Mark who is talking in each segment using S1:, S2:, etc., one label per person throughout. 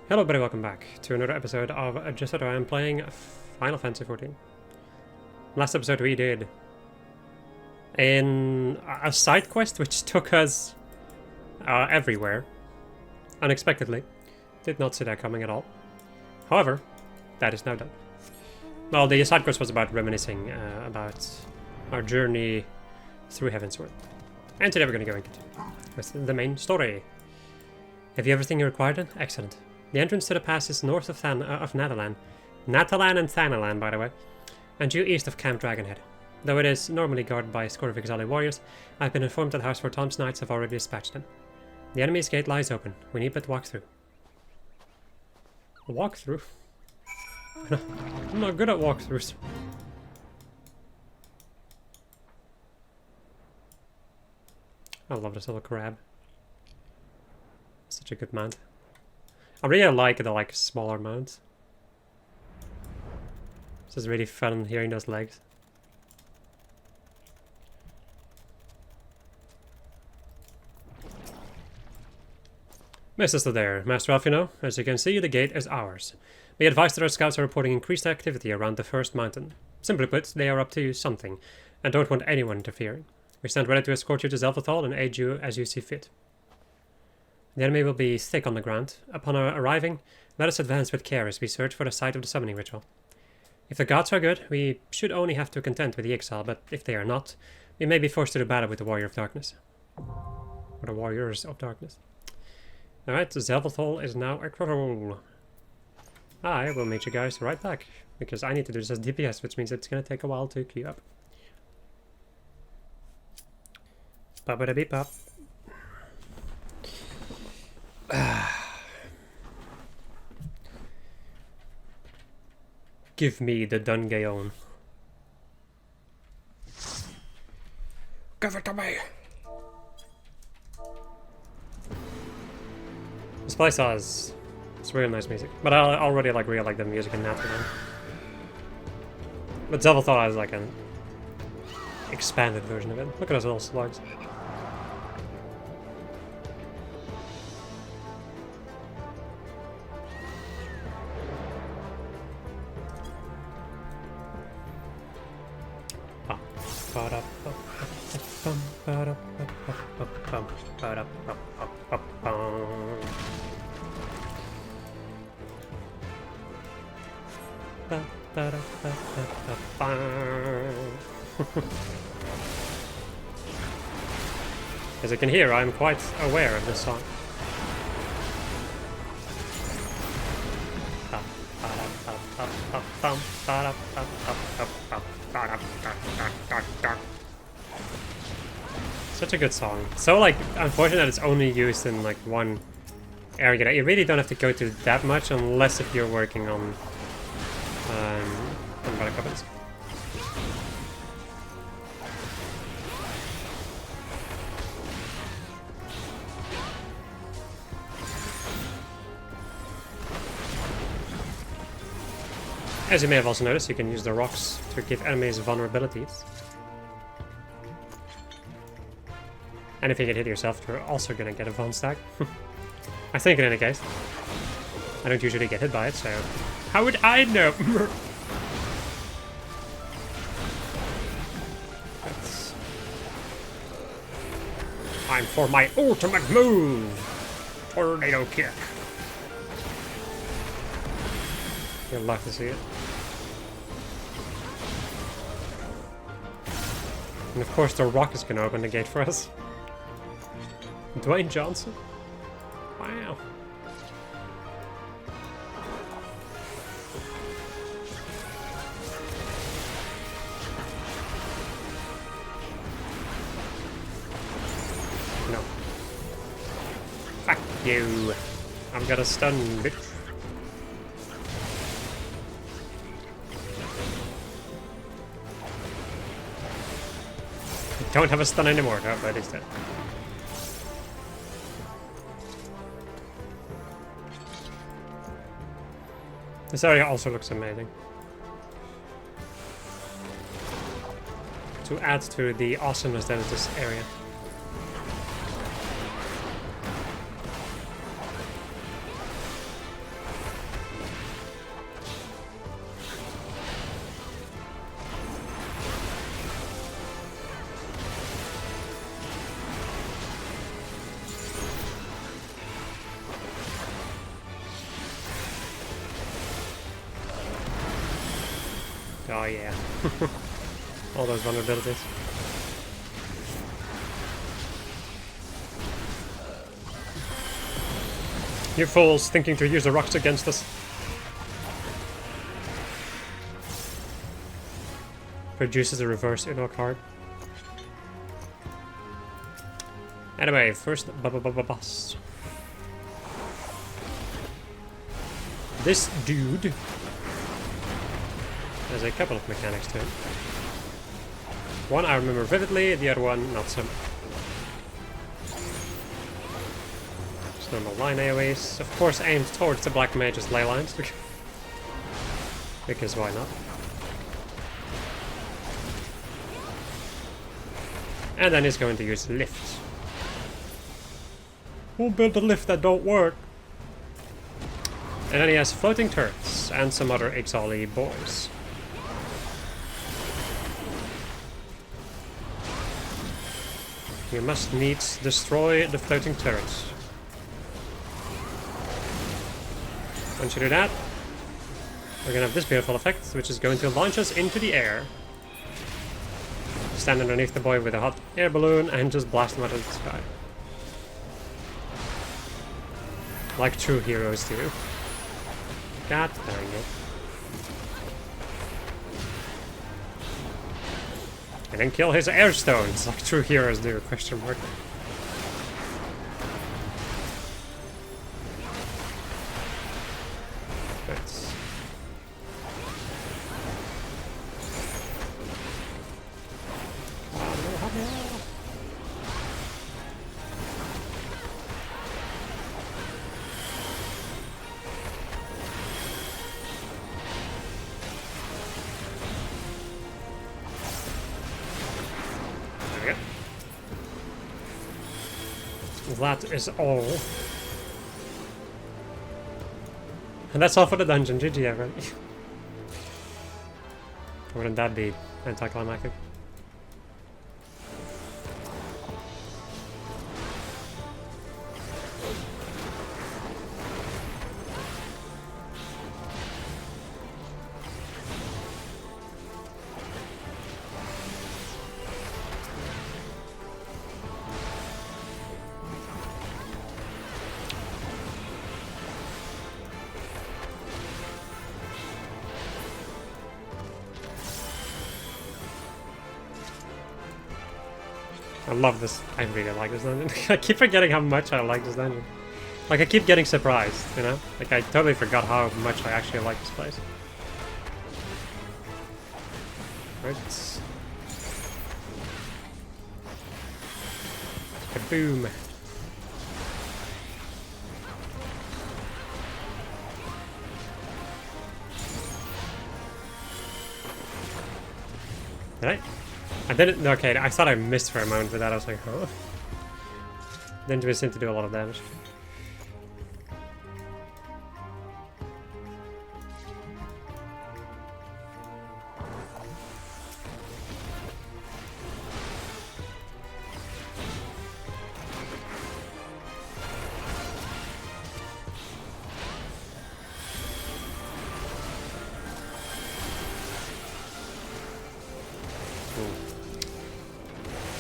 S1: Hello everybody, welcome back to another episode of Just What I Am playing Final Fantasy XIV. Last episode we did a side quest which took us everywhere, unexpectedly. Did not see that coming at all. However, that is now done. Well, the side quest was about reminiscing about our journey through Heavensward. And today we're going to go into with the main story. Have you everything you required then? Excellent. The entrance to the pass is north of Natalan. Natalan and Thanalan, by the way. And due east of Camp Dragonhead. Though it is normally guarded by a score of ffXIV warriors, I've been informed that House for Tom's Knights have already dispatched them. The enemy's gate lies open. We need but walk through. Walk through? I'm not good at walkthroughs. I love this little crab. Such a good mount. I really like the smaller mounts. This is really fun hearing those legs. Mrs. Adair, Master Alfino, as you can see, the gate is ours. Be advised that our scouts are reporting increased activity around the first mountain. Simply put, they are up to something, and don't want anyone interfering. We stand ready to escort you to Zelvathal and aid you as you see fit. The enemy will be thick on the ground. Upon our arriving, let us advance with care as we search for the site of the summoning ritual. If the gods are good, we should only have to contend with the exile, but if they are not, we may be forced to do battle with the Warrior of Darkness. Or the Warriors of Darkness. Alright, Zelvathal is now a control. I will meet you guys right back, because I need to do this as DPS, which means it's going to take a while to queue up. Ba-ba-da-beep-pop. Give me the Dungayon. Give it to me! This place has it's really nice music, but I already really like the music in Natalan. But Zelvathal has like an expanded version of it. Look at those little slugs. As you can hear, I'm quite aware of this song. Such a good song. So unfortunate that it's only used in one area. You really don't have to go to that much unless if you're working on battle weapons. As you may have also noticed, you can use the rocks to give enemies vulnerabilities. And if you get hit yourself, you're also gonna get a vuln stack. I think in any case. I don't usually get hit by it, so how would I know? Time for my ultimate move! Tornado kick. You'll love to see it. And of course the rock is gonna open the gate for us. Dwayne Johnson? Wow. No. Fuck you. I'm gonna stun, bitch. Don't have a stun anymore. Oh, but he's dead. This area also looks amazing. To add to the awesomeness that is this area. Oh yeah. All those vulnerabilities. You fools, thinking to use the rocks against us. Produces a reverse Uno card. Anyway, first boss. This dude has a couple of mechanics to him. One I remember vividly, the other one not so much. Just normal line AoEs. Of course aimed towards the black mage's ley lines. Because why not? And then he's going to use lifts. Who built a lift that don't work? And then he has floating turrets and some other Ixali boys. You must needs destroy the floating turrets. Once you do that, we're gonna have this beautiful effect, which is going to launch us into the air. Stand underneath the boy with a hot air balloon and just blast him out of the sky. Like true heroes do. God dang it. And then kill his air stones, like true heroes do, question mark. That's... That is all. And that's all for the dungeon. GG, everybody. Wouldn't that be anticlimactic? I love this. I really like this dungeon. I keep forgetting how much I like this dungeon. Like, I keep getting surprised, you know? Like, I totally forgot how much I actually like this place. Right. Kaboom. Did I didn't. Okay, I thought I missed for a moment with that. I was like, huh? Didn't seem to do a lot of damage.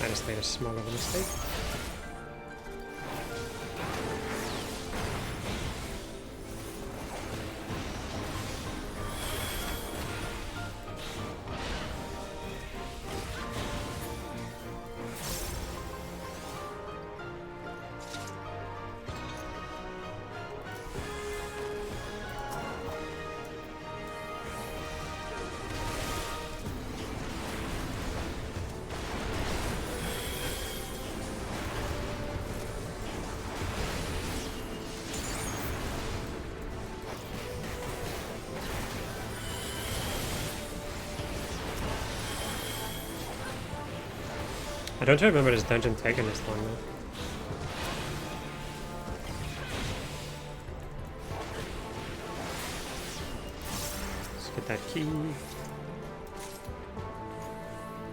S1: I just made a small of a mistake. I don't remember this dungeon taking this long though. Let's get that key.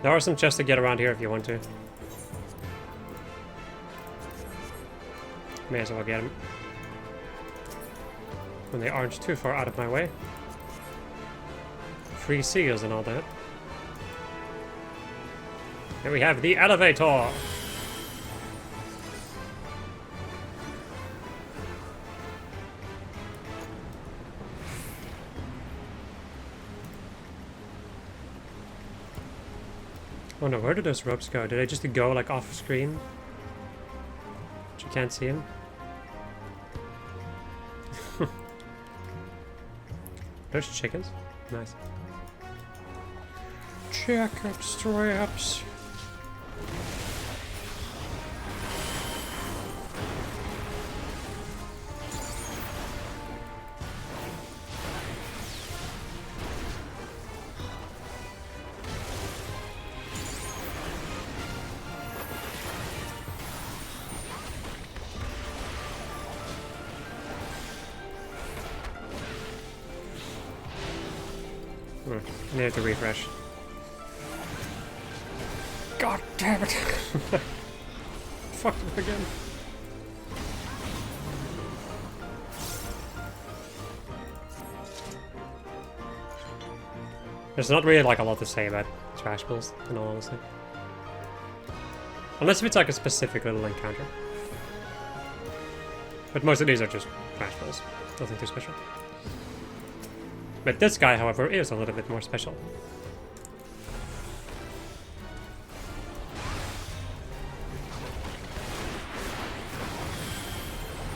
S1: There are some chests to get around here if you want to. May as well get them. When they aren't too far out of my way. free seals and all that. Here we have the elevator! Oh no, where did those ropes go? Did they just go like off screen? But you can't see them? There's chickens. Nice. Jacket straps. Need to refresh. God damn it! Fucked up again. There's not really like a lot to say about trash pulls, in all honesty. Unless if it's like a specific little encounter. But most of these are just trash pulls. Nothing too special. But this guy, however, is a little bit more special.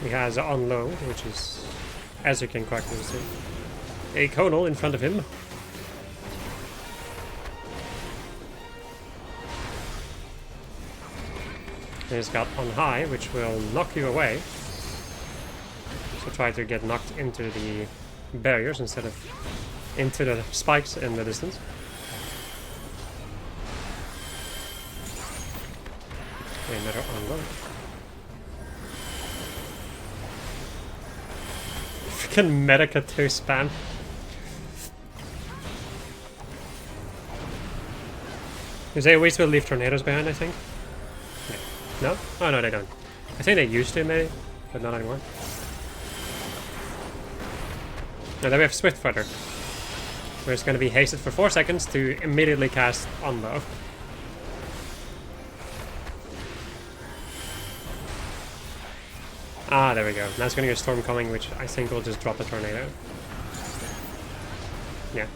S1: He has on low, which is, as you can correctly see, a conal in front of him. And he's got on high, which will knock you away. So try to get knocked into the barriers instead of into the spikes in the distance. Another unload. Freaking Medica 2 spam. Because they always will leave tornadoes behind, I think. No? Oh no, they don't. I think they used to maybe, but not anymore. Now then we have Swift Footer, where it's going to be hasted for 4 seconds to immediately cast on low. Ah, there we go. Now it's going to get Storm coming, which I think will just drop a tornado. Yeah.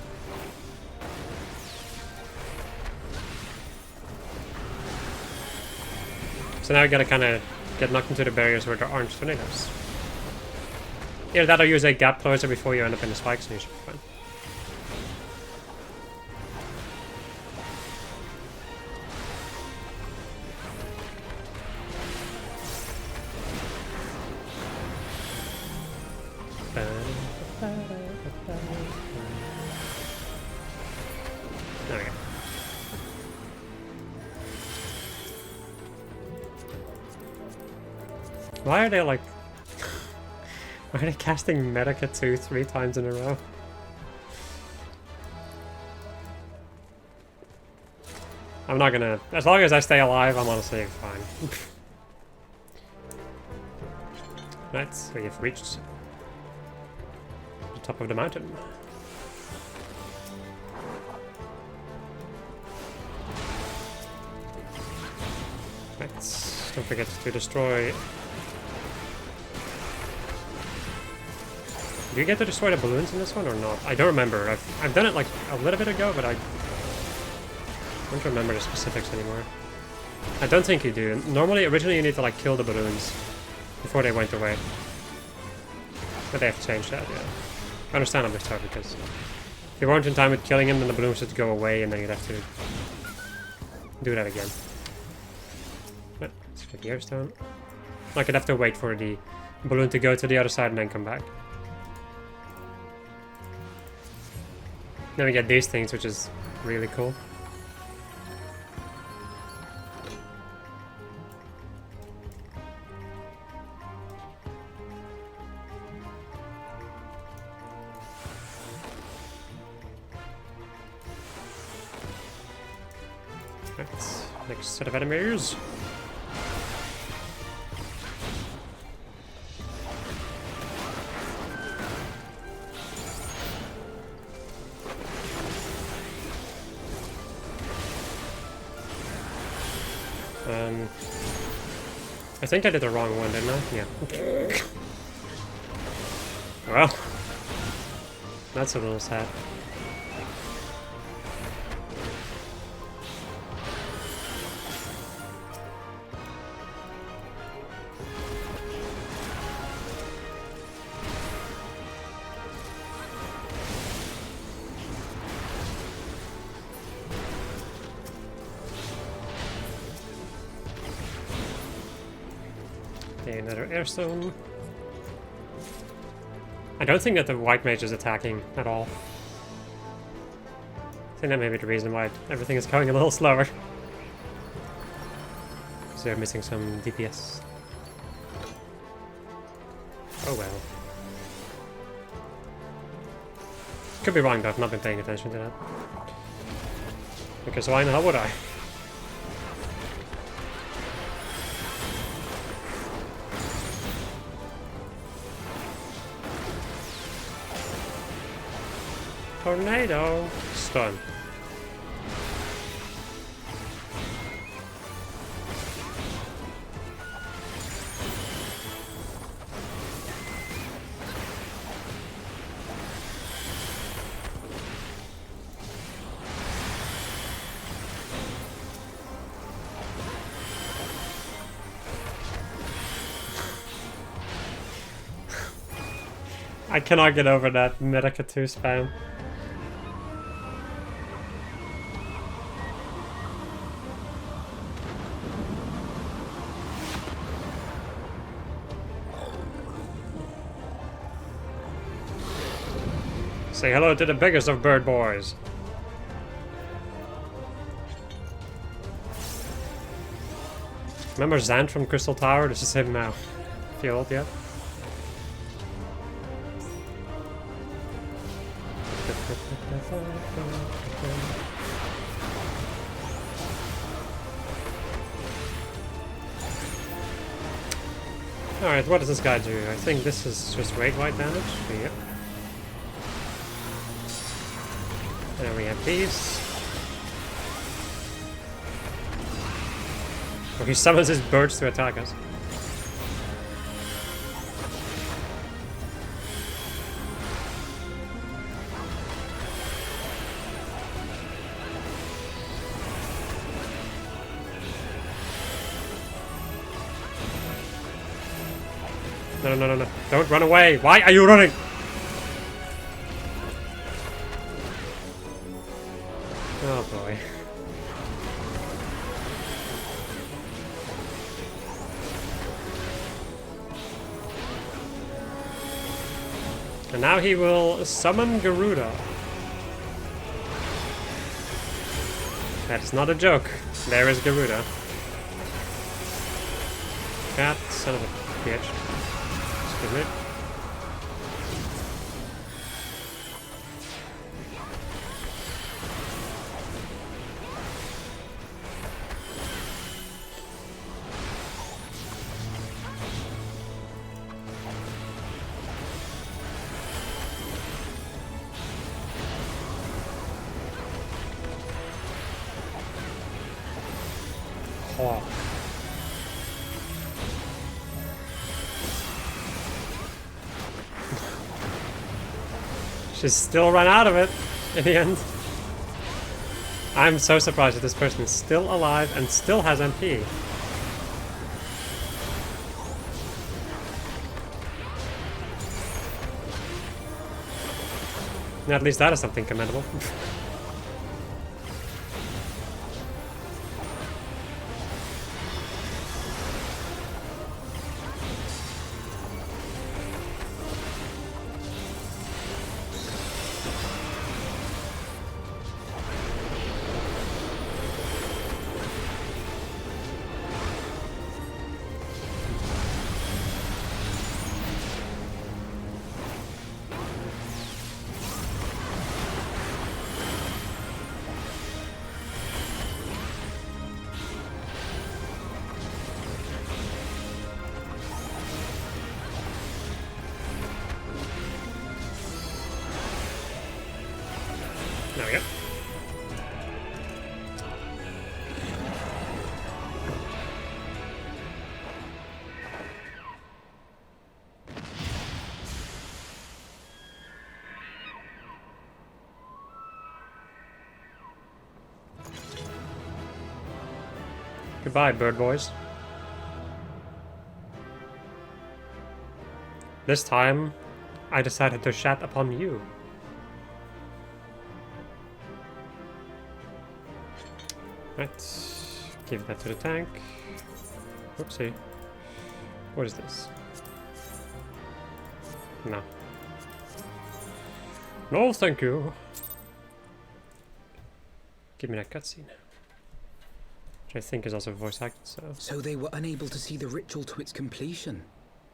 S1: So now we gotta kind of get knocked into the barriers where there aren't tornadoes. Either that or use a gap closer before you end up in the spikes and you should be fine. There we go. Why are they like... Why are they casting Medica 2 3 times in a row? I'm not gonna... As long as I stay alive, I'm honestly fine. Right, so we have reached the top of the mountain. Right, don't forget to destroy... Do you get to destroy the balloons in this one or not? I don't remember. I've done it like a little bit ago, but I don't remember the specifics anymore. I don't think you do. Normally, originally you need to like kill the balloons before they went away. But they have changed that, yeah. Understandably so, because if you weren't in time with killing him, then the balloons would go away and then you'd have to do that again. But let's get the airstone. Like I'd have to wait for the balloon to go to the other side and then come back. Then we get these things, which is really cool. Right, next set of enemies. I think I did the wrong one, didn't I? Yeah. Well, that's a little sad. Okay, another airstone. I don't think that the white mage is attacking at all. I think that may be the reason why everything is going a little slower. So they're missing some DPS. Oh well. Could be wrong though, I've not been paying attention to that. Because why the hell would I? Tornado! Stun. I cannot get over that Medica 2 spam. Say hello to the biggest of bird boys. Remember Zant from Crystal Tower? This is him now. Feel old yet? Alright, what does this guy do? I think this is just rate white damage. Yep. There we have these. Oh, he summons his birds to attack us. No, no, no, no. Don't run away. Why are you running? Oh boy. And now he will summon Garuda. That's not a joke. There is Garuda. Cat, son of a bitch. Excuse me. Oh. She's still run out of it in the end. I'm so surprised that this person is still alive and still has MP. At least that is something commendable. Goodbye, bird boys. This time, I decided to shat upon you. Right, give that to the tank. Oopsie. What is this? No. No, thank you. Give me that cutscene. Which I think is also voice acted, so...
S2: So they were unable to see the ritual to its completion.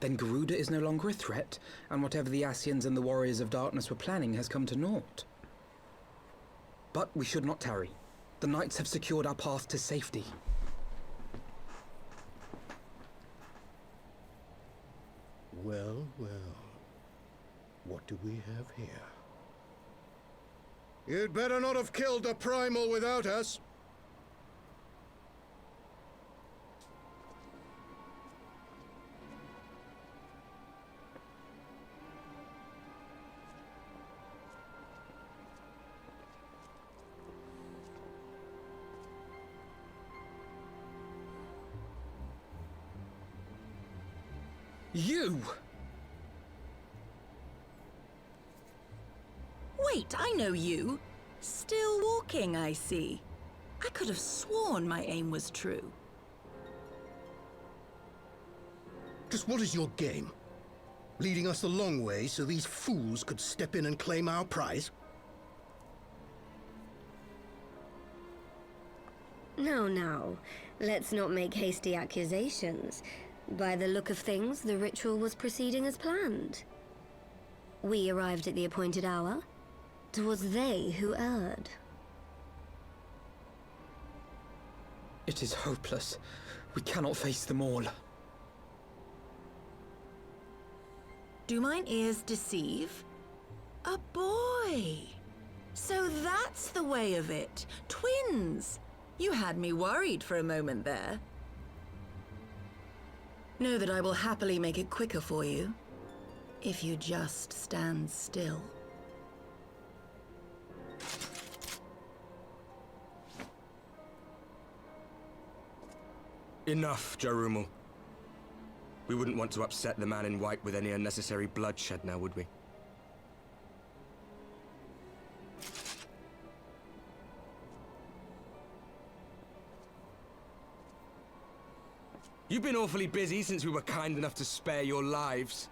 S2: Then Garuda is no longer a threat, and whatever the Ascians and the Warriors of Darkness were planning has come to naught. But we should not tarry. The Knights have secured our path to safety.
S3: Well, well. What do we have here? You'd better not have killed the Primal without us.
S2: You!
S4: Wait, I know you. Still walking, I see. I could have sworn my aim was true.
S3: Just what is your game? Leading us the long way so these fools could step in and claim our prize?
S5: No. Let's not make hasty accusations. By the look of things, the ritual was proceeding as planned. We arrived at the appointed hour. 'Twas they who erred.
S2: It is hopeless. We cannot face them all.
S4: Do mine ears deceive? A boy! So that's the way of it. Twins! You had me worried for a moment there. Know that I will happily make it quicker for you, if you just stand still.
S6: Enough, Jarumal. We wouldn't want to upset the man in white with any unnecessary bloodshed now, would we? You've been awfully busy since we were kind enough to spare your lives.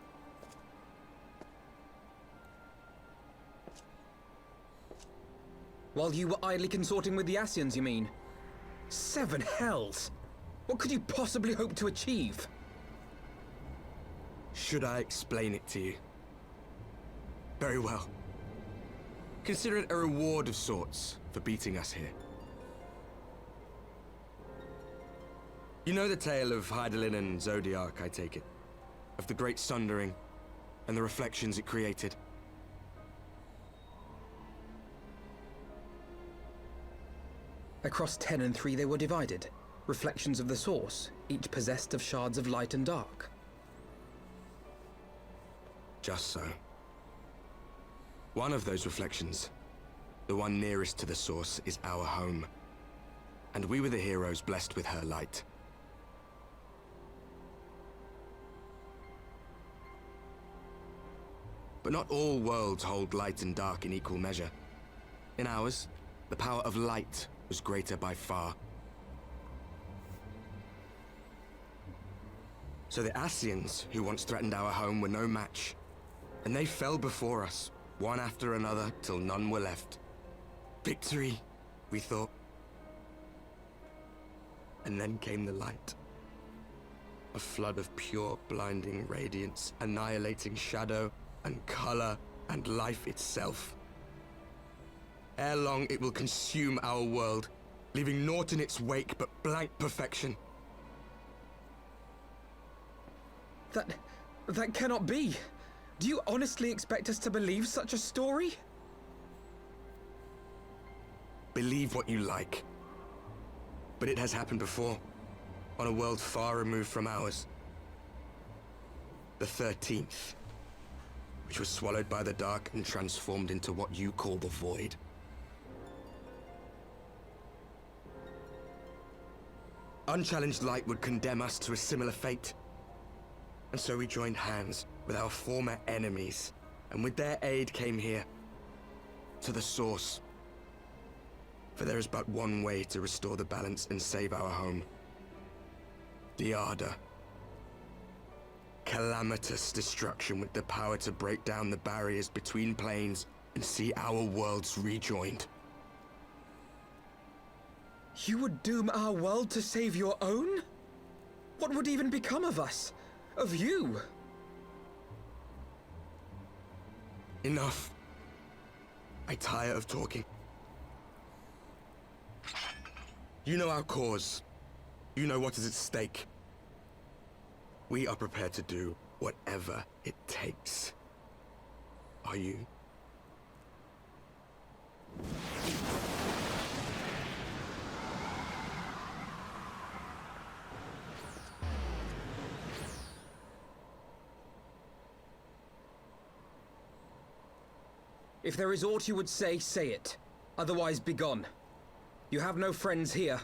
S2: While you were idly consorting with the Ascians, you mean? 7 hells! What could you possibly hope to achieve?
S6: Should I explain it to you? Very well. Consider it a reward of sorts for beating us here. You know the tale of Hydaelyn and Zodiac, I take it? Of the Great Sundering and the reflections it created?
S2: Across 10 and 3 they were divided. Reflections of the source, each possessed of shards of light and dark.
S6: Just so. One of those reflections, the one nearest to the source, is our home. And we were the heroes blessed with her light. But not all worlds hold light and dark in equal measure. In ours, the power of light was greater by far. So the Ascians, who once threatened our home, were no match. And they fell before us, one after another, till none were left. Victory, we thought. And then came the light. A flood of pure, blinding radiance, annihilating shadow and color and life itself. Ere long, it will consume our world, leaving naught in its wake but blank perfection.
S2: That cannot be. Do you honestly expect us to believe such a story?
S6: Believe what you like. But it has happened before, on a world far removed from ours. The 13th, which was swallowed by the dark and transformed into what you call the Void. Unchallenged light would condemn us to a similar fate. And so we joined hands with our former enemies, and with their aid came here, to the source. For there is but one way to restore the balance and save our home. The Ardor. Calamitous destruction with the power to break down the barriers between planes and see our worlds rejoined.
S2: You would doom our world to save your own? What would even become of us? Of you?
S6: Enough. I tire of talking. You know our cause. You know what is at stake. We are prepared to do whatever it takes. Are you?
S2: If there is aught you would say, say it. Otherwise, begone. You have no friends here.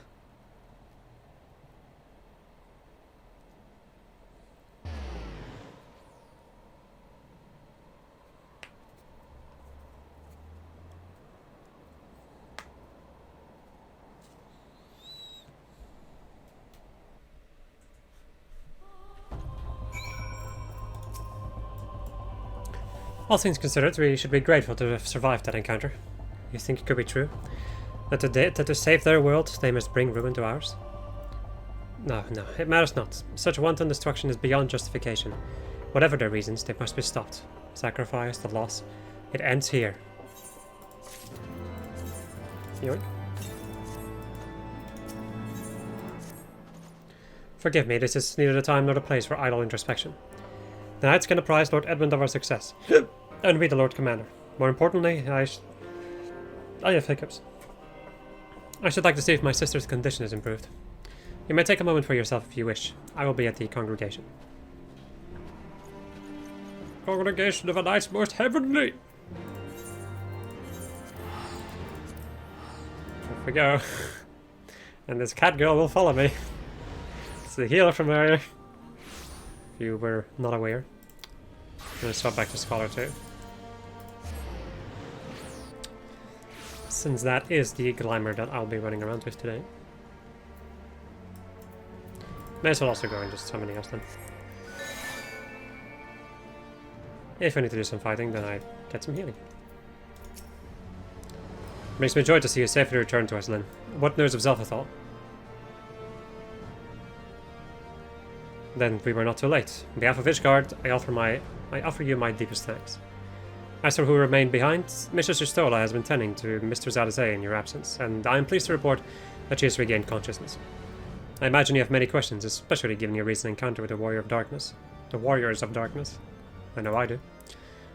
S1: All things considered, we should be grateful to have survived that encounter. You think it could be true? That to save their world, they must bring ruin to ours? No, it matters not. Such wanton destruction is beyond justification. Whatever their reasons, they must be stopped. Sacrifice, the loss, it ends here. Yoink. Forgive me, this is neither the time nor the place for idle introspection. The Knights can apprise Lord Edmund of our success, and we the Lord Commander. More importantly, I have hiccups. I should like to see if my sister's condition is improved. You may take a moment for yourself if you wish. I will be at the congregation. Congregation of the Knights Most Heavenly! Off we go. And this cat girl will follow me. It's the healer from earlier. If you were not aware. I'm going to swap back to Scholar too. Since that is the Glimmer that I'll be running around with today. May as well also go and just summoning us then. If I need to do some fighting, then I get some healing. Makes me joy to see you safely return to us, Lynn. What news of Zelfathal? Then we were not too late. On behalf of Ishgard, I offer you my deepest thanks. As for who remained behind, Mrs. Justola has been tending to Mr. Zadazay in your absence, and I am pleased to report that she has regained consciousness. I imagine you have many questions, especially given your recent encounter with the Warrior of Darkness. The Warriors of Darkness. I know I do.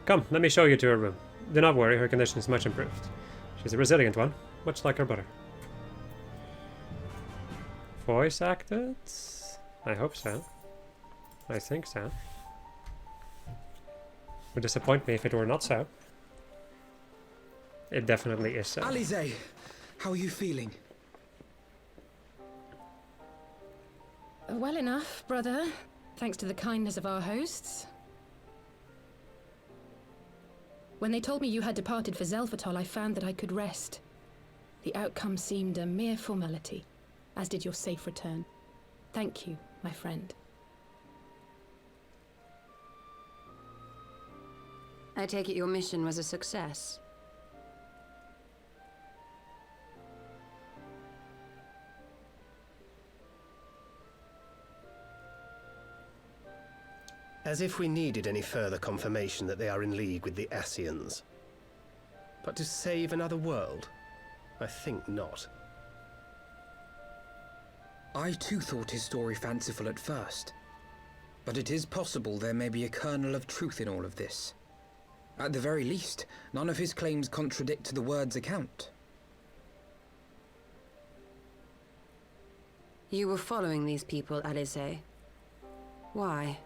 S1: Come, let me show you to her room. Do not worry, her condition is much improved. She's a resilient one, much like her brother. Voice acted? I hope so. I think so. Would disappoint me if it were not so. It definitely is so.
S2: Alize, how are you feeling?
S7: Well enough, brother. Thanks to the kindness of our hosts. When they told me you had departed for Zelfatol, I found that I could rest. The outcome seemed a mere formality, as did your safe return. Thank you, my friend.
S8: I take it your mission was a success.
S9: As if we needed any further confirmation that they are in league with the Ascians. But to save another world? I think not.
S2: I too thought his story fanciful at first. But it is possible there may be a kernel of truth in all of this. At the very least, none of his claims contradict the word's account.
S8: You were following these people, Alize. Why?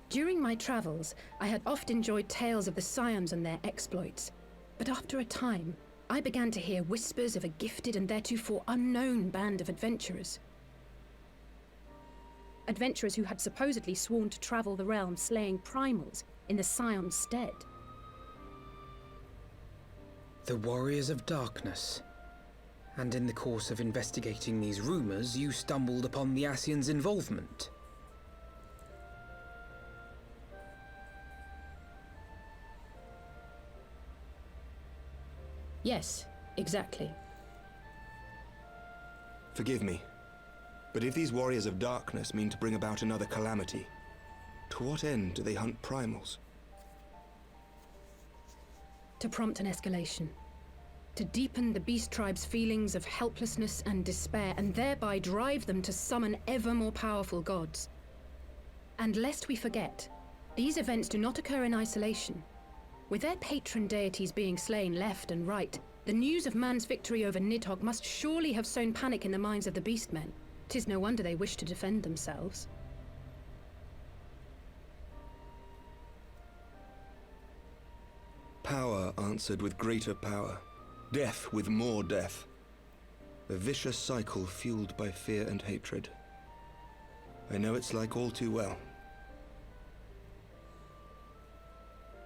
S7: During my travels, I had oft enjoyed tales of the Scions and their exploits. But after a time, I began to hear whispers of a gifted and theretofore unknown band of adventurers. Adventurers who had supposedly sworn to travel the realm slaying primals in the Scion's stead.
S2: The Warriors of Darkness. And in the course of investigating these rumors, you stumbled upon the Ascians' involvement.
S7: Yes, exactly.
S6: Forgive me, but if these Warriors of Darkness mean to bring about another calamity, to what end do they hunt primals?
S7: To prompt an escalation. To deepen the beast tribe's feelings of helplessness and despair, and thereby drive them to summon ever more powerful gods. And lest we forget, these events do not occur in isolation. With their patron deities being slain left and right, the news of man's victory over Nidhogg must surely have sown panic in the minds of the Beastmen. 'Tis no wonder they wish to defend themselves.
S6: Power answered with greater power. Death with more death. A vicious cycle fueled by fear and hatred. I know it's like all too well.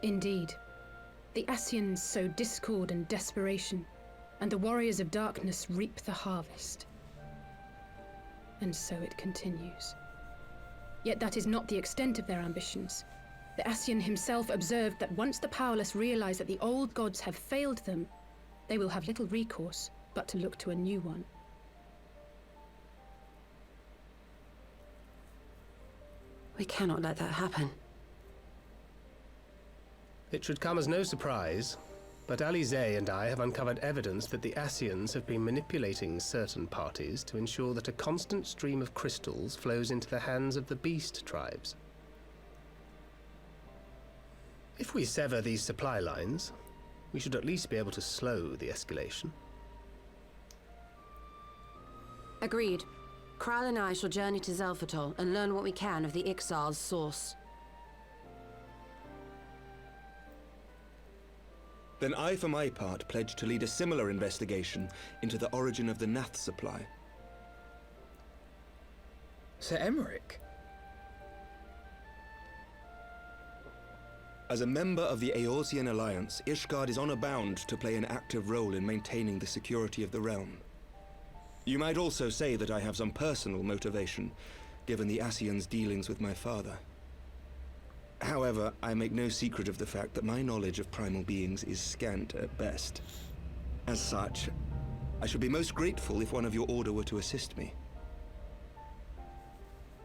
S7: Indeed. The Ascians sow discord and desperation, and the Warriors of Darkness reap the harvest. And so it continues. Yet that is not the extent of their ambitions. The Ascian himself observed that once the powerless realize that the old gods have failed them, they will have little recourse but to look to a new one.
S8: We cannot let that happen.
S9: It should come as no surprise, but Alize and I have uncovered evidence that the Ascians have been manipulating certain parties to ensure that a constant stream of crystals flows into the hands of the beast tribes. If we sever these supply lines, we should at least be able to slow the escalation.
S8: Agreed. Kral and I shall journey to Zelfatol and learn what we can of the Ixal's source.
S6: Then I, for my part, pledge to lead a similar investigation into the origin of the Nath supply.
S2: Sir Emmerich?
S6: As a member of the Eorzean Alliance, Ishgard is honor-bound to play an active role in maintaining the security of the realm. You might also say that I have some personal motivation, given the Ascians' dealings with my father. However, I make no secret of the fact that my knowledge of primal beings is scant at best. As such, I should be most grateful if one of your order were to assist me.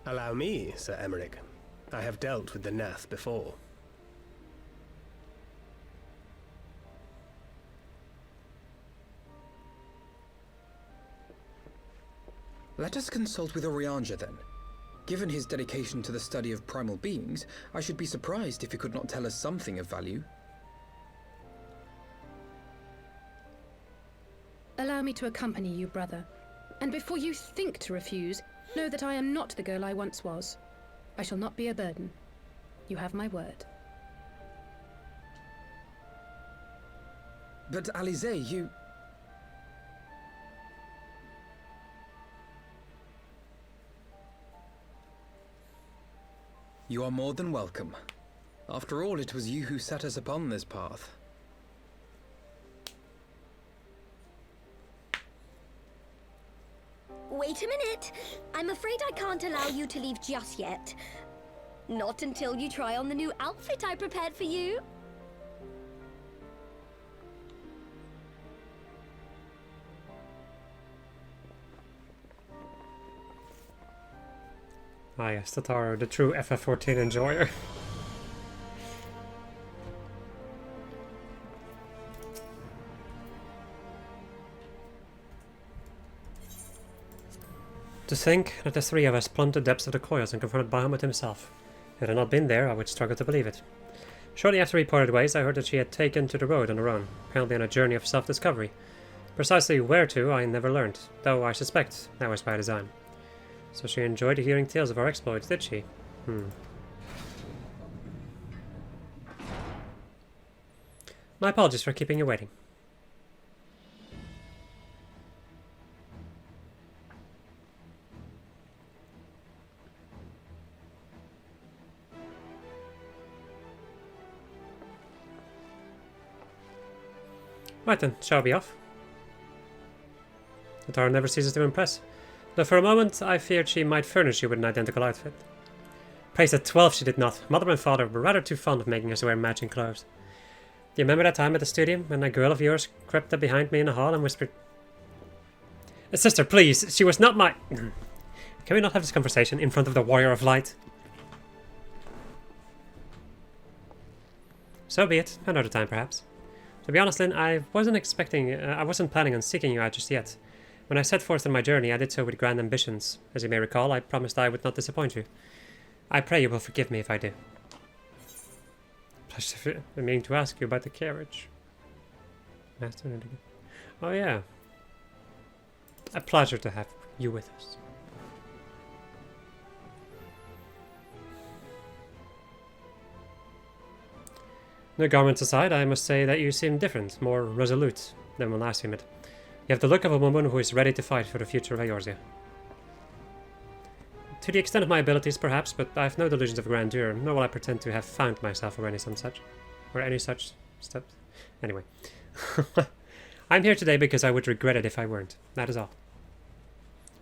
S9: Allow me, Sir Emmerich. I have dealt with the Nath before.
S2: Let us consult with Orianja then. Given his dedication to the study of primal beings, I should be surprised if he could not tell us something of value.
S7: Allow me to accompany you, brother. And before you think to refuse, know that I am not the girl I once was. I shall not be a burden. You have my word.
S2: But Alize, you... You are more than welcome. After all, it was you who set us upon this path.
S5: Wait a minute. I'm afraid I can't allow you to leave just yet. Not until you try on the new outfit I prepared for you.
S1: Ah yes, Tataro, the true ff14 enjoyer. To think that the three of us plumbed the depths of the coils and confronted Bahamut himself. If it had not been there, I would struggle to believe it. Shortly after we parted ways, I heard that she had taken to the road on her own, apparently on a journey of self-discovery. Precisely where to, I never learned, though I suspect that was by design. So she enjoyed hearing tales of our exploits, did she? My apologies for keeping you waiting. Right then, shall we be off? The Tara never ceases to impress. Though for a moment I feared she might furnish you with an identical outfit. Praise at 12 she did not. Mother and father were rather too fond of making us wear matching clothes. Do you remember that time at the studio when a girl of yours crept up behind me in the hall and whispered, Sister, please, she was not my... Can we not have this conversation in front of the Warrior of Light? So be it. Another time, perhaps. To be honest, Lynn, I wasn't planning on seeking you out just yet. When I set forth on my journey, I did so with grand ambitions. As you may recall, I promised I would not disappoint you. I pray you will forgive me if I do. I mean to ask you about the carriage. Oh yeah. A pleasure to have you with us. The garments aside, I must say that you seem different, more resolute than when last we met. You have the look of a woman who is ready to fight for the future of Eorzea. To the extent of my abilities, perhaps, but I have no delusions of grandeur, nor will I pretend to have found myself or any such step. Anyway. I'm here today because I would regret it if I weren't. That is all.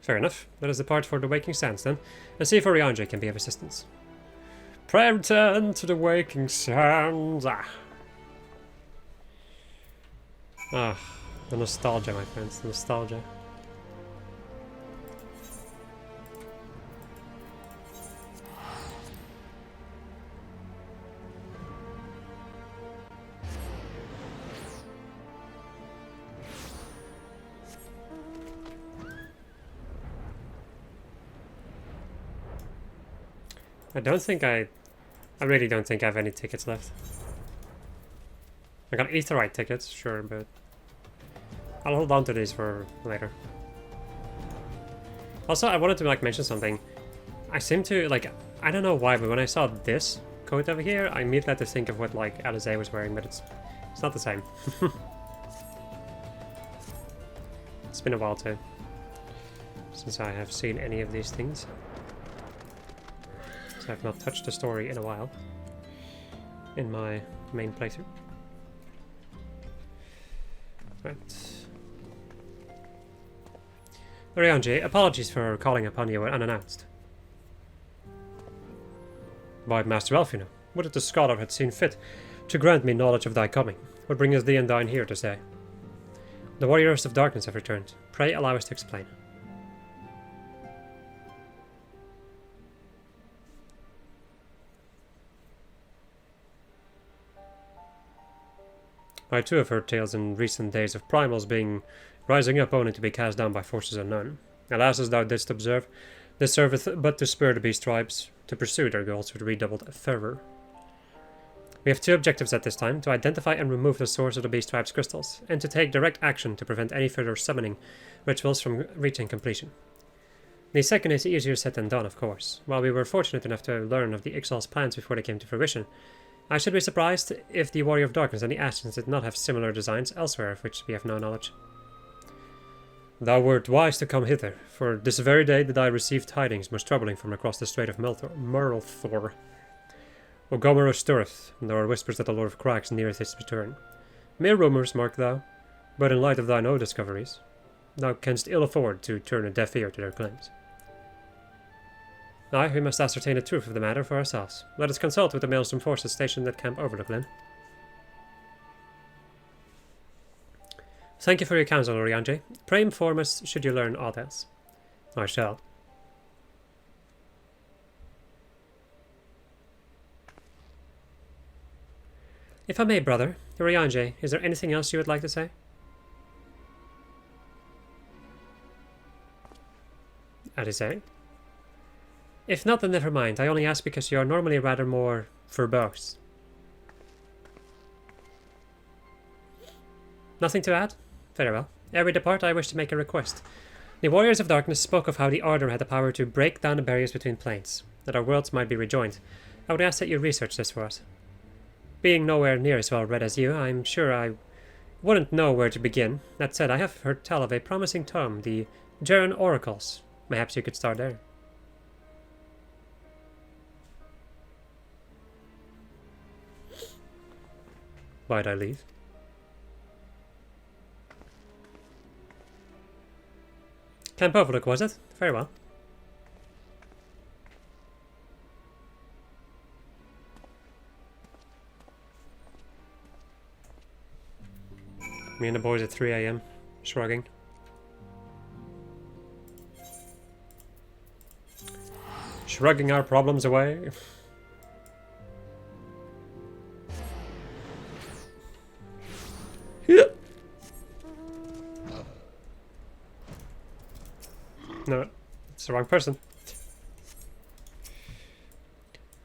S1: Fair enough. Let us depart for the Waking Sands, then, and see if Oriange can be of assistance. Pray return to the Waking Sands. Ah, the nostalgia, my friends, the nostalgia. I really don't think I have any tickets left. I got Aetherite tickets, sure, but I'll hold on to these for later. Also, I wanted to mention something. I seem to I don't know why, but when I saw this coat over here, I immediately had to think of what Alize was wearing, but it's not the same. It's been a while too since I have seen any of these things. So I've not touched the story in a while in my main playthrough. Right. Oriange, apologies for calling upon you unannounced. By Master Elfino, would that the scholar had seen fit to grant me knowledge of thy coming, what brings thee and thine here to stay? The warriors of darkness have returned. Pray allow us to explain. I too have heard tales in recent days of primals rising up only to be cast down by forces unknown. Alas, as thou didst observe, this serveth but to spur the beast tribes to pursue their goals with redoubled fervor. We have two objectives at this time: to identify and remove the source of the beast tribes' crystals, and to take direct action to prevent any further summoning rituals from reaching completion. The second is easier said than done, of course. While we were fortunate enough to learn of the Ixal's plans before they came to fruition, I should be surprised if the Warrior of Darkness and the Ascians did not have similar designs elsewhere of which we have no knowledge. Thou wert wise to come hither, for this very day did I receive tidings most troubling from across the Strait of Murlthor. Ogomero stirreth, and there are whispers that the Lord of Crags neareth his return. Mere rumours, mark thou, but in light of thine own discoveries, thou canst ill afford to turn a deaf ear to their claims. Aye, we must ascertain the truth of the matter for ourselves. Let us consult with the Maelstrom forces stationed at Camp Overlook, Lynn. Thank you for your counsel, Oriange. Pray inform us should you learn aught else. I shall. If I may, brother, Oriange, is there anything else you would like to say? Alize? If not, then never mind. I only ask because you are normally rather more verbose. Nothing to add? Very well. Ere we depart, I wish to make a request. The Warriors of Darkness spoke of how the Order had the power to break down the barriers between planes, that our worlds might be rejoined. I would ask that you research this for us. Being nowhere near as well read as you, I'm sure I wouldn't know where to begin. That said, I have heard tell of a promising tome, the Jaren Oracles. Perhaps you could start there. Why'd I leave? Camp Overlook, was it? Very well. Me and the boys at 3 AM, shrugging. Shrugging our problems away. No, it's the wrong person.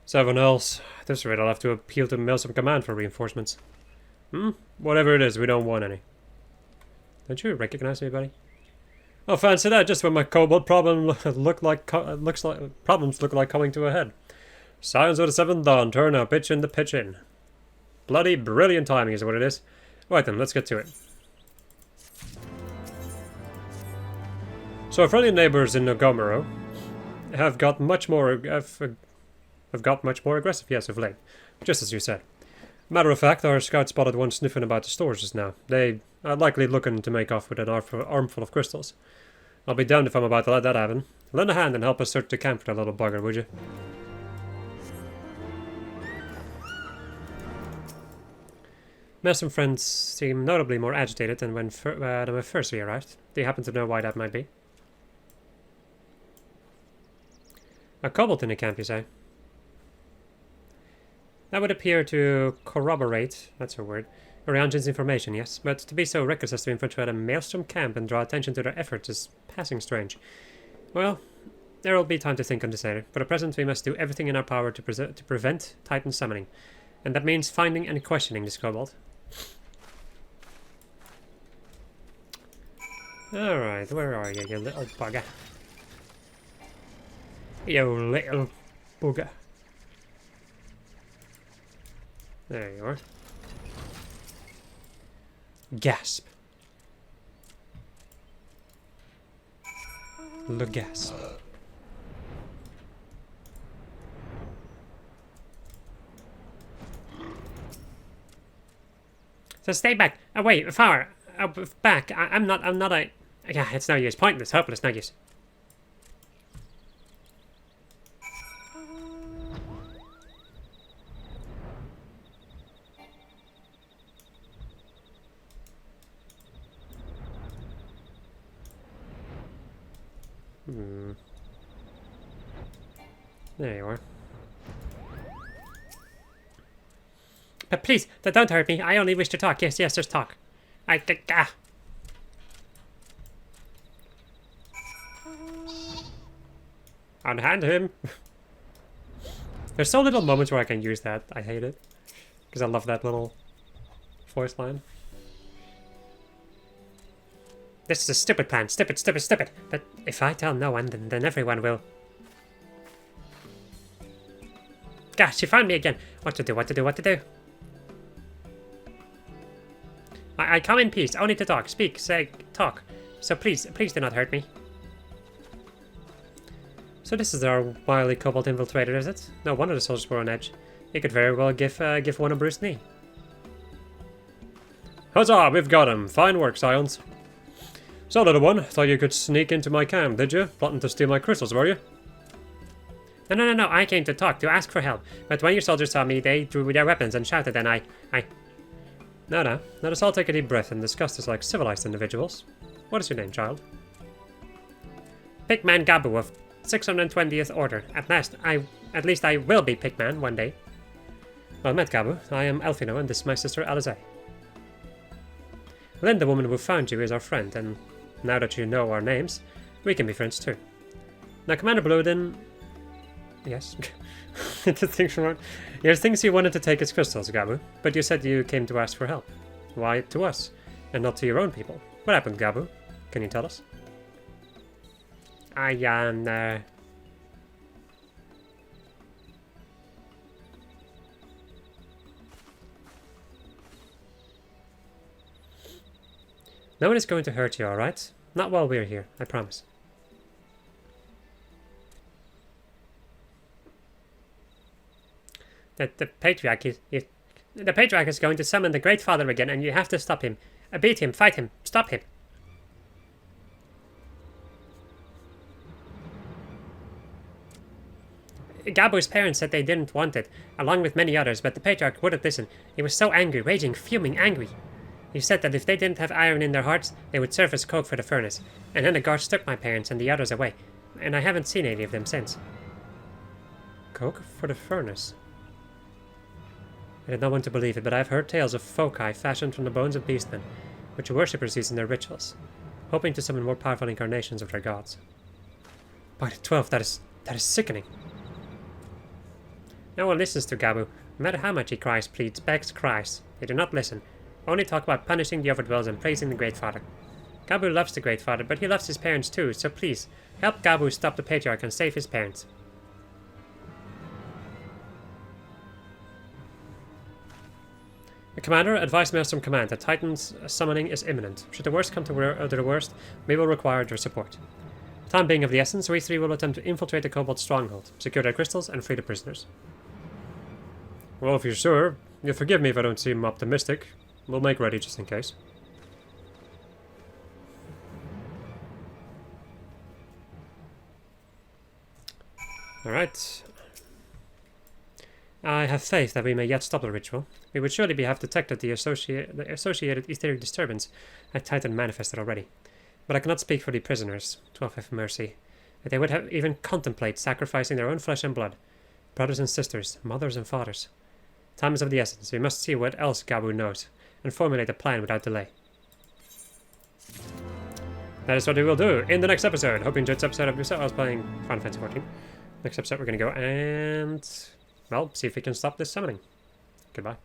S1: So everyone else, at this rate I'll have to appeal to Milsom Command for reinforcements. Whatever it is, we don't want any. Don't you recognize me, buddy? Oh, fancy that! Just when my kobold problem problems look like coming to a head. Signs of the Seventh Dawn. Turn now, pitch in the pitch in. Bloody brilliant timing is what it is. Right then, let's get to it. So our friendly neighbors in Nogomoro have got much more aggressive, yes, of late, just as you said. Matter of fact, our scout spotted one sniffing about the stores just now. They are likely looking to make off with an armful of crystals. I'll be damned if I'm about to let that happen. Lend a hand and help us search the camp for that little bugger, would you? Mess and friends seem notably more agitated than when first we arrived. Do you happen to know why that might be? A kobold in the camp, you say? That would appear to corroborate, that's a word, Orianjan's information, yes, but to be so reckless as to infiltrate a Maelstrom camp and draw attention to their efforts is passing strange. Well, there will be time to think on this later. For the present, we must do everything in our power to prevent Titan summoning, and that means finding and questioning this kobold. Alright, where are you little bugger? You little bugger. There you are. Gasp. Le gasp. So stay back. Wait, far. Back. I'm not a... Yeah, it's no use. Pointless, hopeless, no use. There you are. But please, don't hurt me. I only wish to talk. Yes, just talk. I think. Unhand him. There's so little moments where I can use that. I hate it. Because I love that little voice line. This is a stupid plan. Stupid. But if I tell no one, then everyone will. Gosh, you found me again. What to do? I come in peace, only to talk. Speak, say, talk. So please do not hurt me. So this is our wily kobold infiltrator, is it? No wonder the soldiers were on edge. He could very well give one a bruised knee. Huzzah, we've got him. Fine work, Scions. So, little one, thought you could sneak into my camp, did you? Plotting to steal my crystals, were you? No, I came to talk, to ask for help. But when your soldiers saw me, they drew their weapons and shouted, and I... No, let us all take a deep breath and discuss this like civilized individuals. What is your name, child? Pigman Gabu of 620th Order. At least I will be Pigman one day. Well met, Gabu. I am Elfino, and this is my sister Alize. Then the woman who found you is our friend, and now that you know our names, we can be friends too. Now, Commander Bluden... Yes? Here's things you wanted to take as crystals, Gabu, but you said you came to ask for help. Why to us, and not to your own people? What happened, Gabu? Can you tell us? No one is going to hurt you, alright? Not while we're here, I promise. The Patriarch is going to summon the Great Father again, and you have to stop him. Beat him, fight him, stop him. Gabu's parents said they didn't want it, along with many others, but the Patriarch wouldn't listen. He was so angry, raging, fuming, angry. He said that if they didn't have iron in their hearts, they would serve as coke for the furnace. And then the guards took my parents and the others away, and I haven't seen any of them since. Coke for the furnace? I did not want to believe it, but I've heard tales of foci fashioned from the bones of beastmen, which worshippers use in their rituals, hoping to summon more powerful incarnations of their gods. By the 12th, that is sickening. No one listens to Gabu. No matter how much he cries, pleads, begs, cries. They do not listen. Only talk about punishing the overdwellers and praising the Great Father. Gabu loves the Great Father, but he loves his parents too, so please, help Gabu stop the Patriarch and save his parents. The Commander advised Maelstrom Command that Titan's summoning is imminent. Should the worst come to the worst, we will require your support. Time being of the essence, we three will attempt to infiltrate the Cobalt stronghold, secure their crystals, and free the prisoners. Well, if you're sure, you'll forgive me if I don't seem optimistic. We'll make ready just in case. Alright. I have faith that we may yet stop the ritual. We would surely have detected the associated etheric disturbance had Titan manifested already. But I cannot speak for the prisoners, 12 have mercy, that they would have even contemplate sacrificing their own flesh and blood, brothers and sisters, mothers and fathers. Time is of the essence. We must see what else Gabu knows, and formulate a plan without delay. That is what we will do in the next episode. Hope you enjoyed this episode of yourself. I was playing Final Fantasy 14. Next episode we're going to go and, well, see if we can stop this summoning. Goodbye.